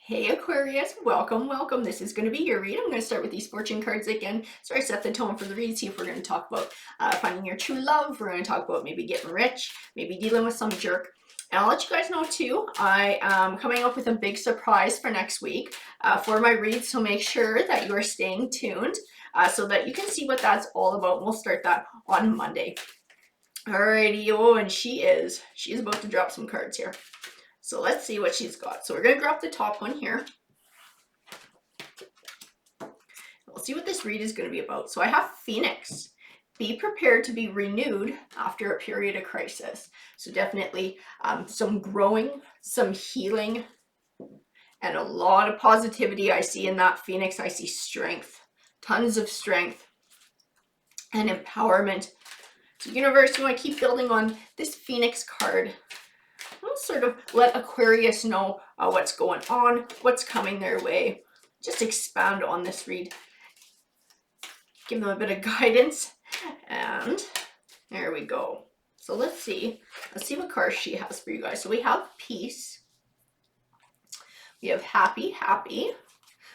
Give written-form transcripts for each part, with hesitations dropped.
Hey Aquarius, welcome. This is going to be your read. I'm going to start with these fortune cards again. So I set the tone for the read. See if we're going to talk about finding your true love. We're going to talk about maybe getting rich, maybe dealing with some jerk. And I'll let you guys know too, I am coming up with a big surprise for next week for my read. So make sure that you are staying tuned so that you can see what that's all about. We'll start that on Monday. Alrighty, oh, and she's about to drop some cards here. So let's see what she's got. So we're going to grab the top one here. We'll see what this read is going to be about. So I have Phoenix. Be prepared to be renewed after a period of crisis. So definitely some growing, some healing, and a lot of positivity I see in that Phoenix. I see strength, tons of strength and empowerment. So universe, you want to keep building on this Phoenix card. I'll sort of let Aquarius know what's going on, what's coming their way. Just expand on this read. Give them a bit of guidance. And there we go. So let's see what cards she has for you guys. So we have peace. We have happy.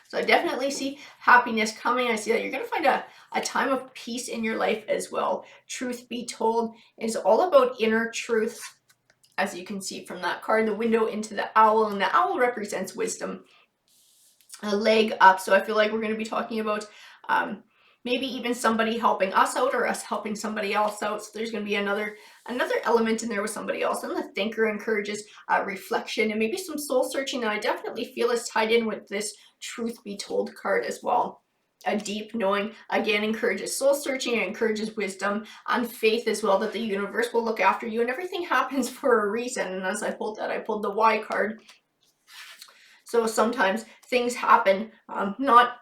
So I definitely see happiness coming. I see that you're going to find a time of peace in your life as well. Truth be told is all about inner truth. As you can see from that card, the window into the owl, and the owl represents wisdom, a leg up. So I feel like we're going to be talking about maybe even somebody helping us out or us helping somebody else out. So there's going to be another element in there with somebody else. And the thinker encourages reflection and maybe some soul searching that I definitely feel is tied in with this truth be told card as well. A deep knowing, again, encourages soul searching, it encourages wisdom and faith as well, that the universe will look after you and everything happens for a reason. And as I pulled that, I pulled the Y card. So sometimes things happen,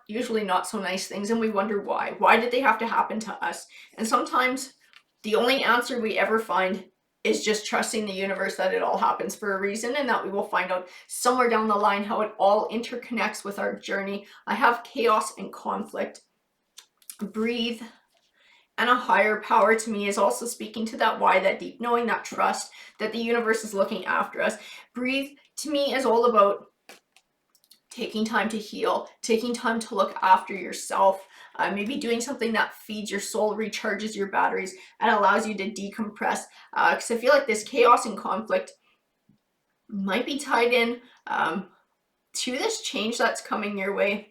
usually not so nice things, and we wonder why. Why did they have to happen to us? And sometimes the only answer we ever find is just trusting the universe that it all happens for a reason, and that we will find out somewhere down the line how it all interconnects with our journey. I have chaos and conflict. Breathe. And a higher power to me is also speaking to that why, that deep knowing, that trust that the universe is looking after us. Breathe to me is all about taking time to heal, taking time to look after yourself, maybe doing something that feeds your soul, recharges your batteries, and allows you to decompress. Because I feel like this chaos and conflict might be tied in to this change that's coming your way.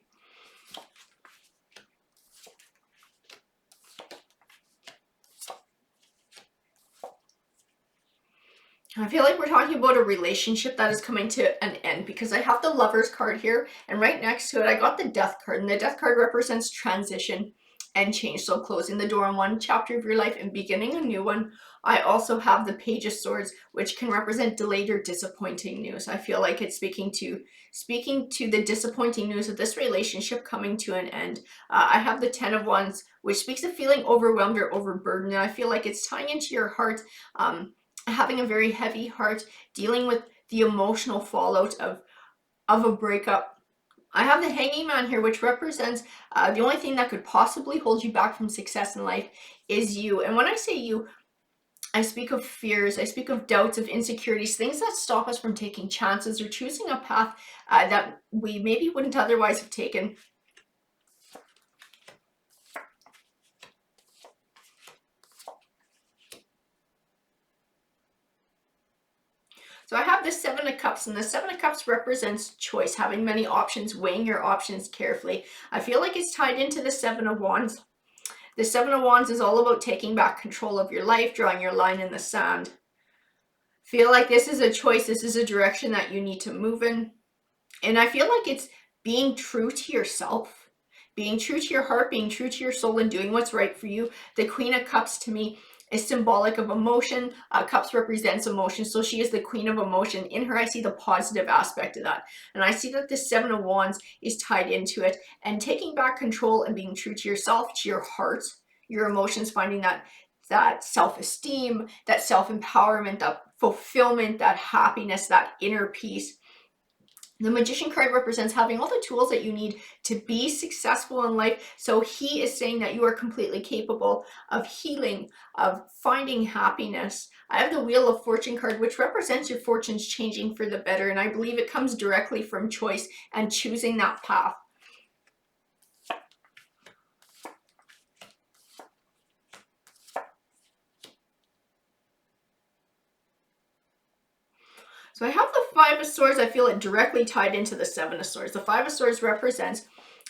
I feel like we're talking about a relationship that is coming to an end, because I have the Lovers card here, and right next to it I got the Death card, and the Death card represents transition and change. So closing the door on one chapter of your life and beginning a new one. I also have the Page of Swords, which can represent delayed or disappointing news. I feel like it's speaking to the disappointing news of this relationship coming to an end. I have the Ten of Wands, which speaks of feeling overwhelmed or overburdened, and I feel like it's tying into your heart, having a very heavy heart, dealing with the emotional fallout of a breakup. I have the Hanging Man here, which represents the only thing that could possibly hold you back from success in life is you. And when I say you, I speak of fears, I speak of doubts, of insecurities, things that stop us from taking chances or choosing a path that we maybe wouldn't otherwise have taken. So I have the Seven of Cups, and the Seven of Cups represents choice, having many options, weighing your options carefully. I feel like it's tied into the Seven of Wands. The Seven of Wands is all about taking back control of your life, drawing your line in the sand. Feel like this is a choice, this is a direction that you need to move in. And I feel like it's being true to yourself, being true to your heart, being true to your soul, and doing what's right for you. The Queen of Cups to me is symbolic of emotion. Cups represents emotion, so she is the queen of emotion. In her, I see the positive aspect of that, and I see that the Seven of Wands is tied into it, and taking back control and being true to yourself, to your heart, your emotions, finding that self-esteem, that self-empowerment, that fulfillment, that happiness, that inner peace. The Magician card represents having all the tools that you need to be successful in life. So he is saying that you are completely capable of healing, of finding happiness. I have the Wheel of Fortune card, which represents your fortunes changing for the better. And I believe it comes directly from choice and choosing that path. So I have the Five of Swords. I feel it directly tied into the Seven of Swords. The Five of Swords represents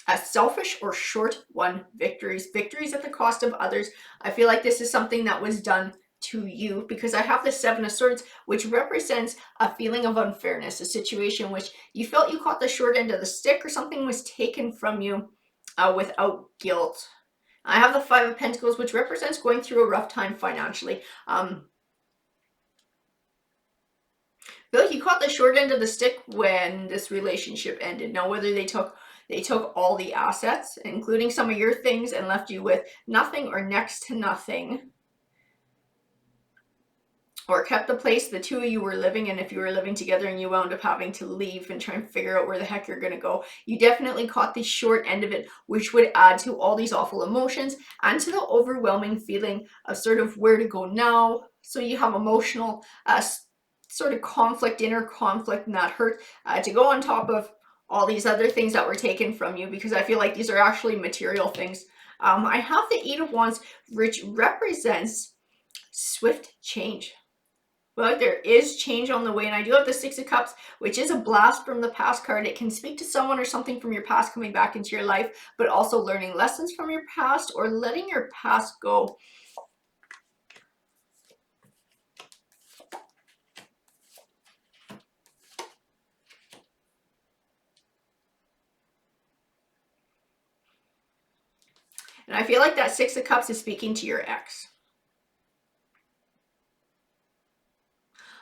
a selfish or short-won victories. Victories at the cost of others. I feel like this is something that was done to you, because I have the Seven of Swords, which represents a feeling of unfairness, a situation which you felt you caught the short end of the stick or something was taken from you without guilt. I have the Five of Pentacles, which represents going through a rough time financially. Feel like you caught the short end of the stick when this relationship ended. Now, whether they took all the assets, including some of your things, and left you with nothing or next to nothing, or kept the place the two of you were living in, if you were living together and you wound up having to leave and try and figure out where the heck you're going to go, you definitely caught the short end of it, which would add to all these awful emotions and to the overwhelming feeling of sort of where to go now. So you have emotional sort of conflict, inner conflict, and that hurt to go on top of all these other things that were taken from you, because I feel like these are actually material things. I have the Eight of Wands, which represents swift change. Well, there is change on the way, and I do have the Six of Cups, which is a blast from the past card. It can speak to someone or something from your past coming back into your life, but also learning lessons from your past or letting your past go. And I feel like that Six of Cups is speaking to your ex.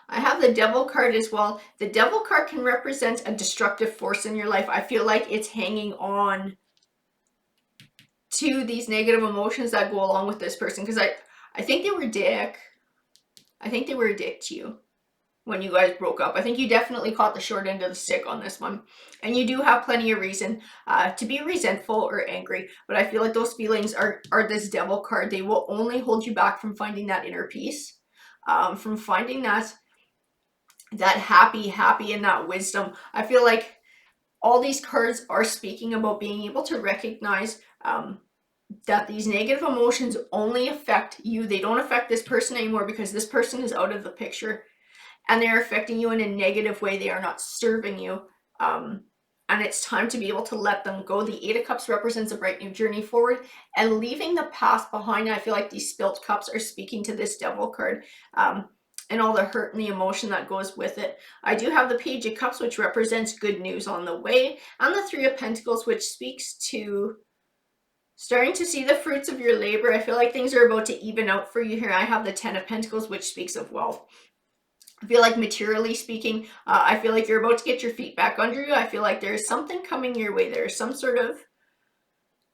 I have the Devil card as well. The Devil card can represent a destructive force in your life. I feel like it's hanging on to these negative emotions that go along with this person, because I think they were a dick. I think they were a dick to you when you guys broke up. I think you definitely caught the short end of the stick on this one. And you do have plenty of reason to be resentful or angry. But I feel like those feelings are this Devil card. They will only hold you back from finding that inner peace, from finding that happy and that wisdom. I feel like all these cards are speaking about being able to recognize that these negative emotions only affect you. They don't affect this person anymore, because this person is out of the picture and they're affecting you in a negative way. They are not serving you. And it's time to be able to let them go. The Eight of Cups represents a bright new journey forward and leaving the past behind. I feel like these spilt cups are speaking to this Devil card. And all the hurt and the emotion that goes with it. I do have the Page of Cups, which represents good news on the way, and the Three of Pentacles, which speaks to starting to see the fruits of your labor. I feel like things are about to even out for you here. I have the Ten of Pentacles, which speaks of wealth. I feel like materially speaking, I feel like you're about to get your feet back under you. I feel like there's something coming your way. There's some sort of,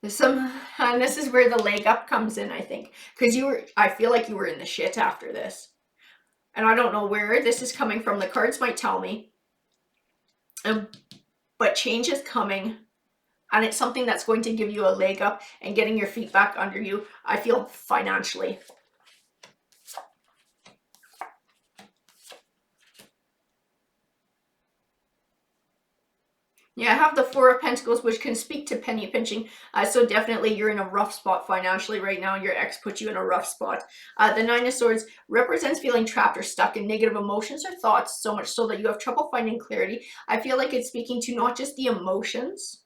and this is where the leg up comes in, I think, because I feel like you were in the shit after this. And I don't know where this is coming from. The cards might tell me. But change is coming. And it's something that's going to give you a leg up and getting your feet back under you, I feel, financially. Yeah, I have the Four of Pentacles, which can speak to penny pinching. So definitely you're in a rough spot financially right now. Your ex put you in a rough spot. The Nine of Swords represents feeling trapped or stuck in negative emotions or thoughts, so much so that you have trouble finding clarity. I feel like it's speaking to not just the emotions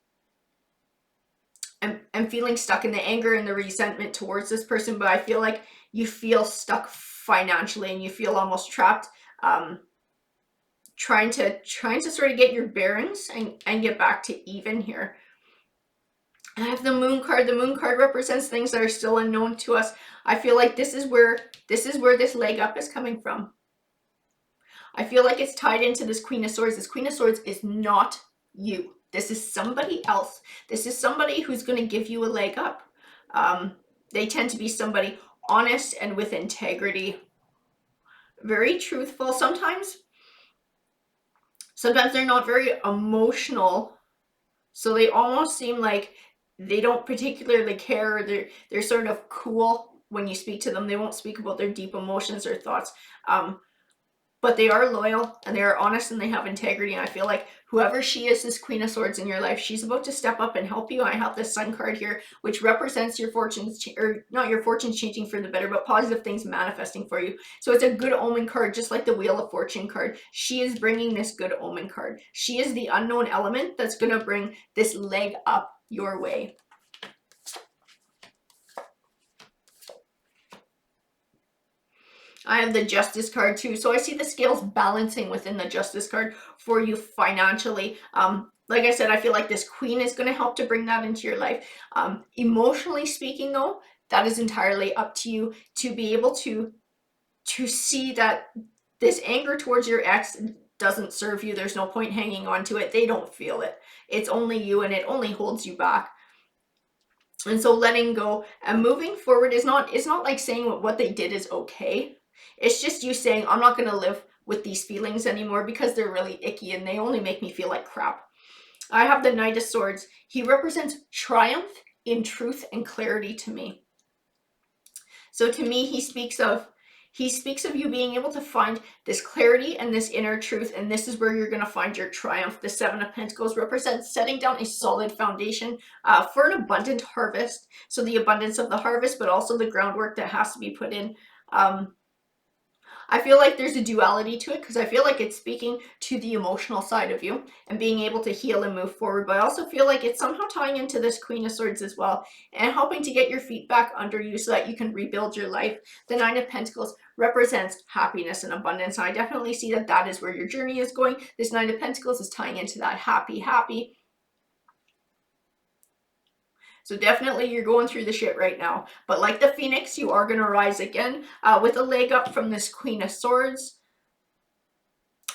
and feeling stuck in the anger and the resentment towards this person, but I feel like you feel stuck financially and you feel almost trapped. Trying to sort of get your bearings and get back to even here. I have the Moon card. The Moon card represents things that are still unknown to us. I feel like this is where this leg up is coming from. I feel like it's tied into this Queen of Swords. This Queen of Swords is not you. This is somebody else. This is somebody who's going to give you a leg up. They tend to be somebody honest and with integrity. Very truthful. Sometimes Sometimes they're not very emotional, so they almost seem like they don't particularly care. They're sort of cool when you speak to them. They won't speak about their deep emotions or thoughts. But they are loyal and they are honest and they have integrity. And I feel like whoever she is, this Queen of Swords in your life, she's about to step up and help you. I have this Sun card here, which represents your fortunes, or not your fortunes changing for the better, but positive things manifesting for you. So it's a good omen card, just like the Wheel of Fortune card. She is bringing this good omen card. She is the unknown element that's going to bring this leg up your way. I have the Justice card too. So I see the scales balancing within the Justice card for you financially. Like I said, I feel like this Queen is going to help to bring that into your life. Emotionally speaking though, that is entirely up to you to be able to see that this anger towards your ex doesn't serve you. There's no point hanging on to it. They don't feel it. It's only you and it only holds you back. And so letting go and moving forward is not like saying what they did is okay. It's just you saying, I'm not going to live with these feelings anymore because they're really icky and they only make me feel like crap. I have the Knight of Swords. He represents triumph in truth and clarity to me. So to me, he speaks of you being able to find this clarity and this inner truth, and this is where you're going to find your triumph. The Seven of Pentacles represents setting down a solid foundation for an abundant harvest. So the abundance of the harvest, but also the groundwork that has to be put in. I feel like there's a duality to it because I feel like it's speaking to the emotional side of you and being able to heal and move forward. But I also feel like it's somehow tying into this Queen of Swords as well and helping to get your feet back under you so that you can rebuild your life. The Nine of Pentacles represents happiness and abundance. And I definitely see that that is where your journey is going. This Nine of Pentacles is tying into that happy. So definitely you're going through the shit right now. But like the Phoenix, you are going to rise again with a leg up from this Queen of Swords.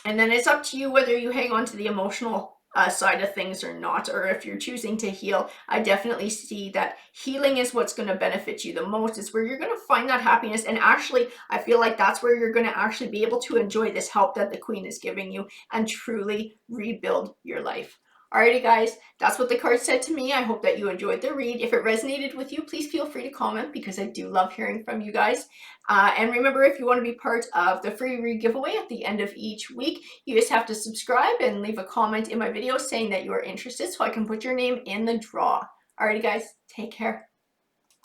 And then it's up to you whether you hang on to the emotional side of things or not, or if you're choosing to heal. I definitely see that healing is what's going to benefit you the most. It's where you're going to find that happiness. And actually, I feel like that's where you're going to actually be able to enjoy this help that the Queen is giving you and truly rebuild your life. Alrighty guys, that's what the card said to me. I hope that you enjoyed the read. If it resonated with you, please feel free to comment because I do love hearing from you guys. And remember, if you want to be part of the free read giveaway at the end of each week, you just have to subscribe and leave a comment in my video saying that you are interested so I can put your name in the draw. Alrighty guys, take care.